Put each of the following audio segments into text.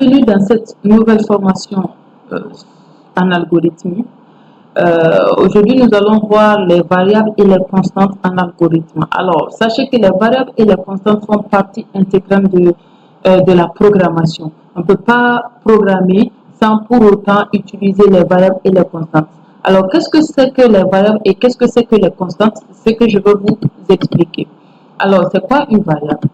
Bienvenue dans cette nouvelle formation en algorithmie. Aujourd'hui, nous allons voir les variables et les constantes en algorithme. Alors, sachez que les variables et les constantes font partie intégrante de la programmation. On ne peut pas programmer sans pour autant utiliser les variables et les constantes. Alors, qu'est-ce que c'est que les variables et qu'est-ce que c'est que les constantes? C'est ce que je vais vous expliquer. Alors, c'est quoi une variable?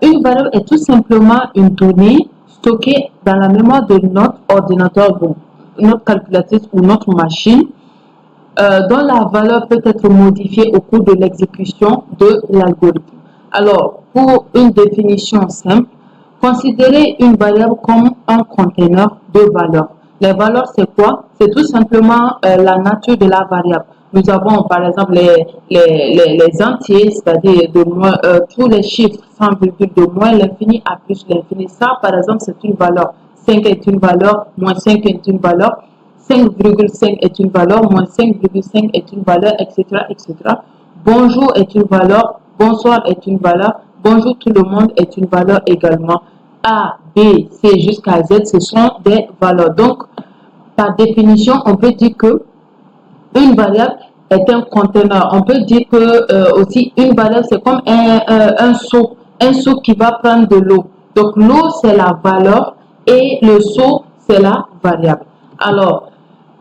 Une variable est tout simplement une donnée stockée dans la mémoire de notre ordinateur, notre calculatrice ou notre machine, dont la valeur peut être modifiée au cours de l'exécution de l'algorithme. Alors, pour une définition simple, considérez une variable comme un conteneur de valeurs. Les valeurs, c'est quoi? C'est tout simplement la nature de la variable. Nous avons par exemple les entiers, c'est-à-dire tous les chiffres sans virgule de moins l'infini à plus l'infini. Ça, par exemple, c'est une valeur. 5 est une valeur, moins 5 est une valeur, 5,5 est une valeur, moins 5,5 est une valeur, etc., etc. Bonjour est une valeur, bonsoir est une valeur, bonjour tout le monde est une valeur également. A, B, C jusqu'à Z, ce sont des valeurs. Donc, par définition, on peut dire que une variable est un conteneur. On peut dire que aussi une variable, c'est comme un seau qui va prendre de l'eau. Donc, l'eau, c'est la valeur et le seau, c'est la variable. Alors,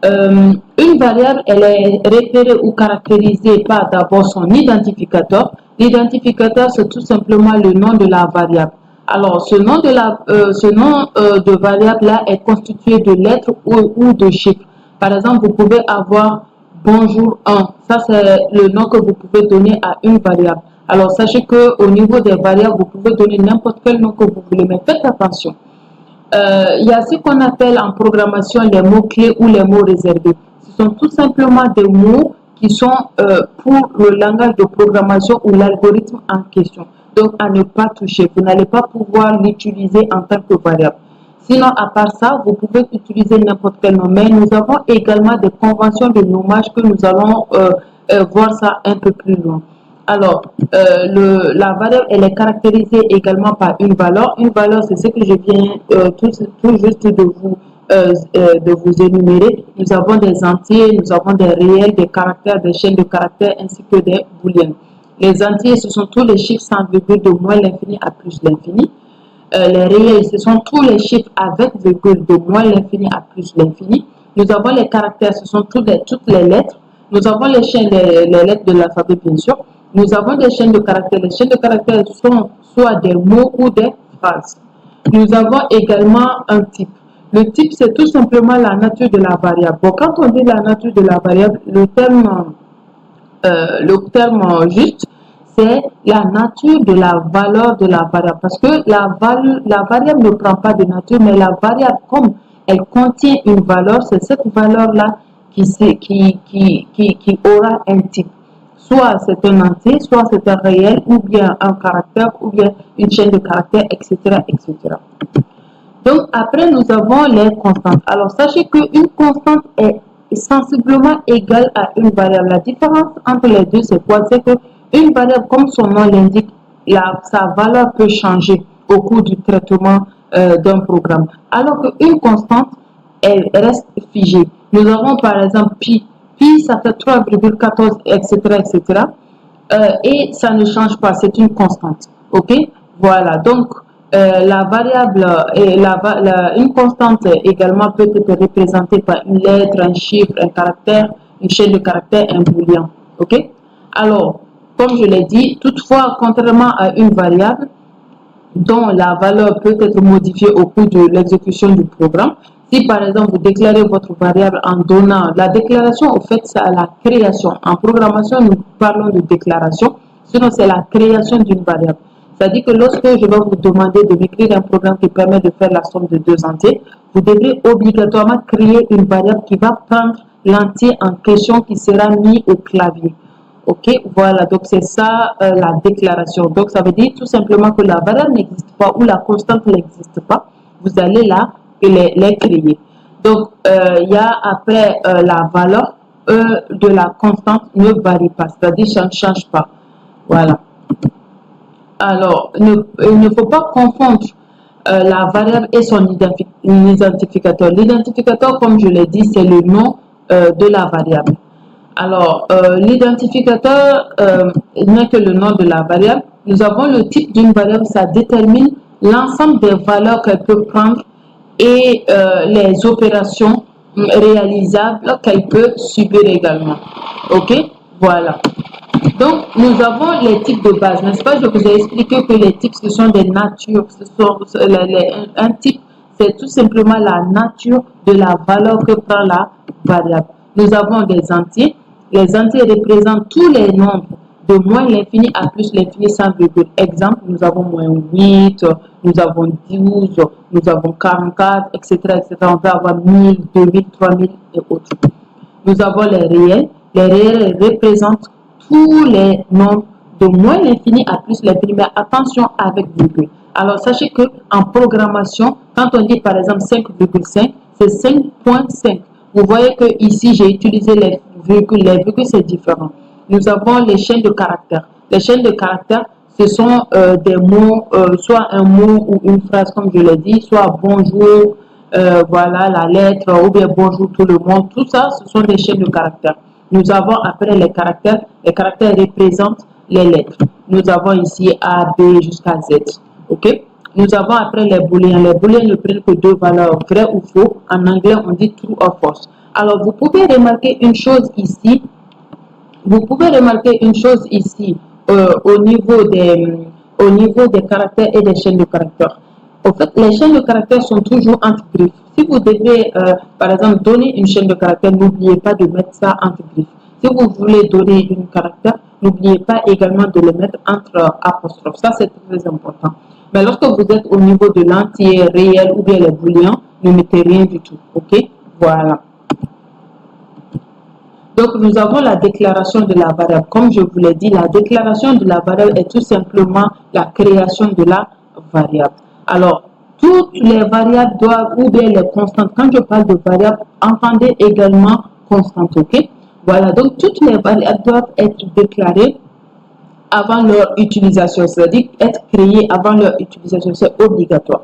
une variable, elle est référée ou caractérisée par d'abord son identificateur. L'identificateur, c'est tout simplement le nom de la variable. Alors, ce nom de variable-là est constitué de lettres ou de chiffres. Par exemple, vous pouvez avoir bonjour 1. Ça, c'est le nom que vous pouvez donner à une variable. Alors, sachez qu'au niveau des variables, vous pouvez donner n'importe quel nom que vous voulez, mais faites attention. Il y a ce qu'on appelle en programmation les mots-clés ou les mots réservés. Ce sont tout simplement des mots qui sont pour le langage de programmation ou l'algorithme en question. Donc, à ne pas toucher. Vous n'allez pas pouvoir l'utiliser en tant que variable. Sinon, à part ça, vous pouvez utiliser n'importe quel nom. Mais nous avons également des conventions de nommage que nous allons voir ça un peu plus loin. Alors, la variable, elle est caractérisée également par une valeur. Une valeur, c'est ce que je viens tout juste de vous énumérer. Nous avons des entiers, nous avons des réels, des caractères, des chaînes de caractères, ainsi que des booléennes. Les entiers, ce sont tous les chiffres sans virgule de moins l'infini à plus l'infini. Les réels, ce sont tous les chiffres avec virgule de moins l'infini à plus l'infini. Nous avons les caractères, ce sont toutes les lettres. Nous avons les chaînes, les lettres de l'alphabet, bien sûr. Nous avons des chaînes de caractères. Les chaînes de caractères sont soit des mots ou des phrases. Nous avons également un type. Le type, c'est tout simplement la nature de la variable. Bon, quand on dit la nature de la variable, le terme juste, c'est la nature de la valeur de la variable. Parce que la variable ne prend pas de nature, mais la variable, comme elle contient une valeur, c'est cette valeur-là qui aura un type. Soit c'est un entier, soit c'est un réel, ou bien un caractère, ou bien une chaîne de caractères, etc., etc. Donc, après, nous avons les constantes. Alors, sachez qu'une constante est sensiblement égale à une variable. La différence entre les deux, c'est quoi? C'est qu'une variable, comme son nom l'indique, sa valeur peut changer au cours du traitement d'un programme. Alors qu'une constante, elle reste figée. Nous avons par exemple pi. Pi, ça fait 3,14, etc., etc. Et ça ne change pas, c'est une constante. OK? Voilà. Donc, la variable, une constante également peut être représentée par une lettre, un chiffre, un caractère, une chaîne de caractères, un booléen. OK? Alors, comme je l'ai dit, toutefois, contrairement à une variable dont la valeur peut être modifiée au cours de l'exécution du programme, si par exemple vous déclarez votre variable en donnant la déclaration, au fait c'est à la création. En programmation, nous parlons de déclaration, sinon c'est la création d'une variable. C'est-à-dire que lorsque je vais vous demander de m'écrire un programme qui permet de faire la somme de deux entiers, vous devrez obligatoirement créer une variable qui va prendre l'entier en question qui sera mis au clavier. OK, voilà, donc c'est ça la déclaration. Donc ça veut dire tout simplement que la variable n'existe pas ou la constante n'existe pas. Vous allez là les créer. Donc il y a après la valeur de la constante ne varie pas, c'est-à-dire ça ne change pas. Voilà. Alors, il ne faut pas confondre la variable et son identificateur. L'identificateur, comme je l'ai dit, c'est le nom de la variable. Alors, l'identificateur n'est que le nom de la variable. Nous avons le type d'une variable, ça détermine l'ensemble des valeurs qu'elle peut prendre et les opérations réalisables qu'elle peut subir également. Ok, voilà. Donc, nous avons les types de base, n'est-ce pas? Je vous ai expliqué que les types, ce sont des natures. Un type, c'est tout simplement la nature de la valeur que prend la variable. Nous avons des entiers. Les entiers représentent tous les nombres de moins l'infini à plus l'infini sans virgule. Exemple, nous avons moins 8, nous avons 12, nous avons 44, etc. etc. On peut avoir 1000, 2000, 3000 et autres. Nous avons les réels. Les réels représentent tous les nombres de moins l'infini à plus l'infini, mais attention avec virgule. Alors, sachez que en programmation, quand on dit par exemple 5,5, c'est 5,5. Vous voyez que ici, j'ai utilisé les virgules. Les virgules, c'est différent. Nous avons les chaînes de caractères. Les chaînes de caractères, ce sont des mots, soit un mot ou une phrase, comme je l'ai dit, soit bonjour, voilà la lettre, ou bien bonjour tout le monde. Tout ça, ce sont des chaînes de caractères. Nous avons après les caractères représentent les lettres. Nous avons ici A, B jusqu'à Z. Ok? Nous avons après les booléens. Les booléens ne prennent que deux valeurs, vrai ou faux. En anglais, on dit true or false. Alors, vous pouvez remarquer une chose ici. Au niveau des caractères et des chaînes de caractères. En fait, les chaînes de caractères sont toujours entre griffes. Si vous devez, par exemple, donner une chaîne de caractères, n'oubliez pas de mettre ça entre griffes. Si vous voulez donner un caractère, n'oubliez pas également de le mettre entre apostrophes. Ça, c'est très important. Mais lorsque vous êtes au niveau de l'entier réel ou bien les booléens, ne mettez rien du tout. OK? Voilà. Donc, nous avons la déclaration de la variable. Comme je vous l'ai dit, la déclaration de la variable est tout simplement la création de la variable. Alors, toutes les variables doivent, ou bien les constantes, quand je parle de variables, entendez également constantes, ok? Voilà, donc toutes les variables doivent être déclarées avant leur utilisation, c'est-à-dire être créées avant leur utilisation, c'est obligatoire.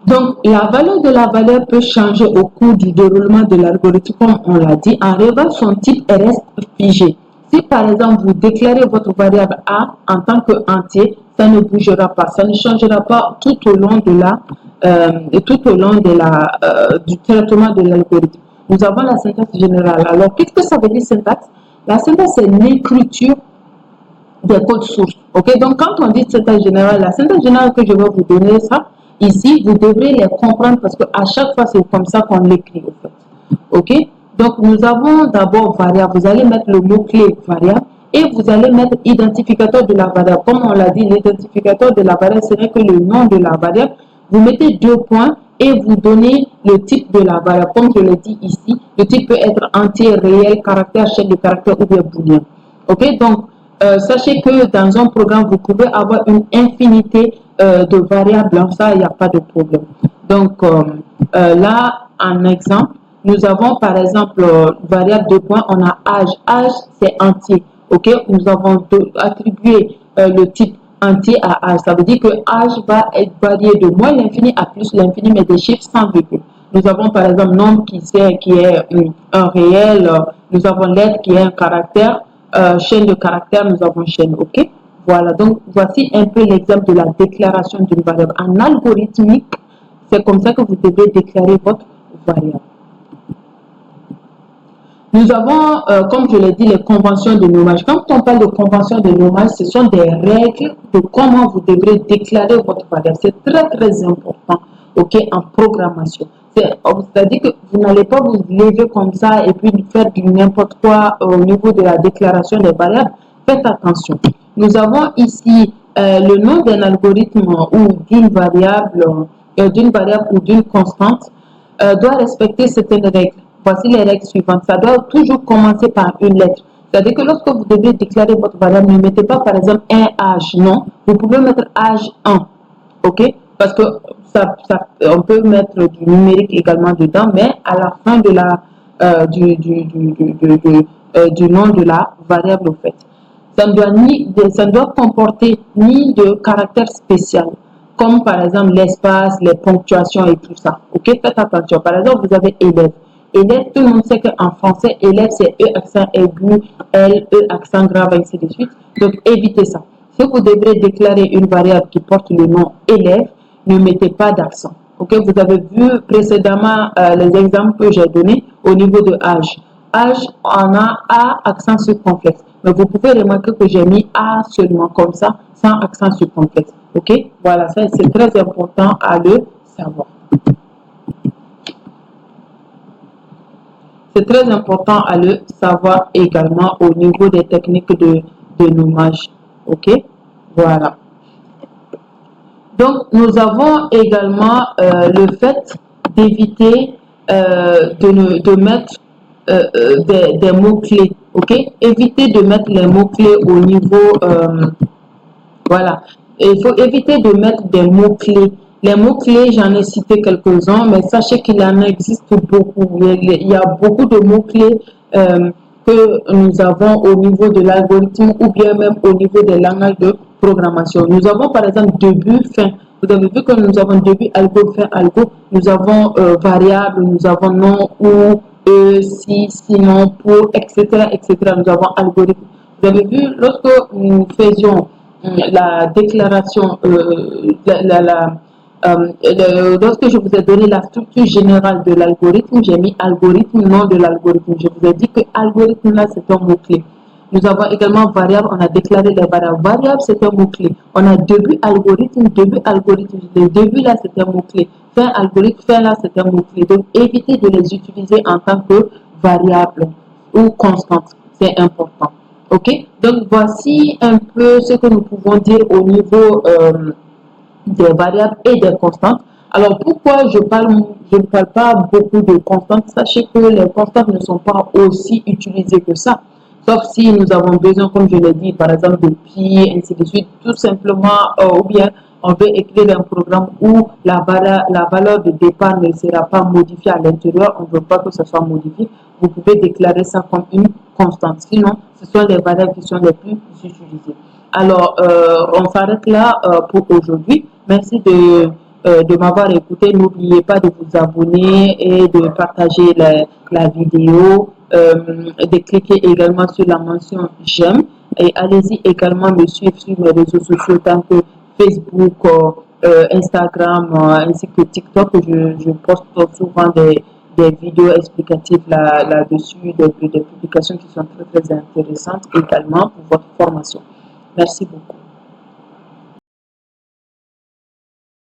Donc, la valeur de la variable peut changer au cours du déroulement de l'algorithme, comme on l'a dit. En revanche, son type reste figé. Si, par exemple, vous déclarez votre variable A en tant qu'entier, ça ne bougera pas, ça ne changera pas tout au long du traitement de l'algorithme. Nous avons la syntaxe générale. Alors, qu'est-ce que ça veut dire syntaxe? La syntaxe, c'est l'écriture des codes sources. Ok, donc quand on dit syntaxe générale, la syntaxe générale que je vais vous donner, ça, ici, vous devrez les comprendre parce qu'à chaque fois, c'est comme ça qu'on l'écrit, en fait. Ok, donc nous avons d'abord variable. Vous allez mettre le mot-clé variable et vous allez mettre identificateur de la variable. Comme on l'a dit, l'identificateur de la variable, ce n'est que le nom de la variable. Vous mettez deux points et vous donnez le type de la variable. Comme je l'ai dit ici, le type peut être entier, réel, caractère, chaîne de caractère ou bien booléen. Ok, donc sachez que dans un programme, vous pouvez avoir une infinité de variables. Ça, il n'y a pas de problème. Donc là, en exemple, nous avons par exemple variable de points, on a âge. Âge, c'est entier. Ok, nous avons attribué le type entier à âge. Ça veut dire que âge va être varié de moins l'infini à plus l'infini, mais des chiffres sans virgule. Nous avons par exemple nombre qui est un réel. Nous avons lettre qui est un caractère. Chaîne de caractères, nous avons chaîne. Ok, voilà. Donc voici un peu l'exemple de la déclaration d'une variable. En algorithmique, c'est comme ça que vous devez déclarer votre variable. Nous avons, comme je l'ai dit, les conventions de nommage. Quand on parle de conventions de nommage, ce sont des règles de comment vous devrez déclarer votre variable. C'est très, très important, ok, en programmation. C'est-à-dire que vous n'allez pas vous lever comme ça et puis faire du n'importe quoi au niveau de la déclaration des variables. Faites attention. Nous avons ici le nom d'un algorithme ou d'une variable ou d'une constante doit respecter certaines règles. Voici les règles suivantes. Ça doit toujours commencer par une lettre. C'est-à-dire que lorsque vous devez déclarer votre variable, ne mettez pas par exemple un âge, non. Vous pouvez mettre âge 1, ok? Parce que on peut mettre du numérique également dedans, mais à la fin du nom de la variable, au fait. ça ne doit comporter ni de caractère spécial, comme par exemple l'espace, les ponctuations et tout ça. Ok, faites attention. Par exemple, vous avez élève. Élève, tout le monde sait qu'en français, élève, c'est E accent aigu, L, E accent grave, ainsi de suite. Donc, évitez ça. Si vous devrez déclarer une variable qui porte le nom élève, ne mettez pas d'accent. Ok, vous avez vu précédemment les exemples que j'ai donnés au niveau de âge. Âge, on a A accent circonflexe. Mais vous pouvez remarquer que j'ai mis A seulement comme ça, sans accent circonflexe. Ok, voilà, ça c'est très important à le savoir. C'est très important à le savoir également au niveau des techniques de nommage. Ok, voilà. Donc, nous avons également le fait d'éviter de mettre des mots-clés. Ok, éviter de mettre les mots-clés au niveau voilà. Et il faut éviter de mettre des mots-clés. Les mots-clés, j'en ai cité quelques-uns, mais sachez qu'il en existe beaucoup. Il y a beaucoup de mots-clés que nous avons au niveau de l'algorithme ou bien même au niveau des langages de programmation. Nous avons par exemple début, fin. Vous avez vu que nous avons début, algo, fin, algo. Nous avons variable, nous avons nom, ou, si, sinon, pour, etc., etc. Nous avons algorithme. Vous avez vu, lorsque nous faisions la déclaration, lorsque je vous ai donné la structure générale de l'algorithme, j'ai mis algorithme, nom de l'algorithme. Je vous ai dit que algorithme là, c'est un mot-clé. Nous avons également variable, on a déclaré les variables. Variable, c'est un mot-clé. On a début algorithme, le début là, c'est un mot-clé. Fin algorithme, fin là, c'est un mot-clé. Donc, évitez de les utiliser en tant que variable ou constante. C'est important. Ok, donc voici un peu ce que nous pouvons dire au niveau des variables et des constantes. Alors pourquoi je ne parle pas beaucoup de constantes? Sachez que les constantes ne sont pas aussi utilisées que ça. Sauf si nous avons besoin, comme je l'ai dit, par exemple de pi, ainsi de suite, tout simplement, ou bien on veut écrire un programme où la valeur de départ ne sera pas modifiée à l'intérieur, on ne veut pas que ce soit modifié, vous pouvez déclarer ça comme une constante. Sinon, ce sont les variables qui sont les plus utilisées. Alors, on s'arrête là pour aujourd'hui. Merci de m'avoir écouté. N'oubliez pas de vous abonner et de partager la vidéo, de cliquer également sur la mention j'aime. Et allez-y également me suivre sur mes réseaux sociaux tant que Facebook, Instagram ainsi que TikTok. Je poste souvent des vidéos explicatives là-dessus, des publications qui sont très, très intéressantes également pour votre formation. Merci beaucoup.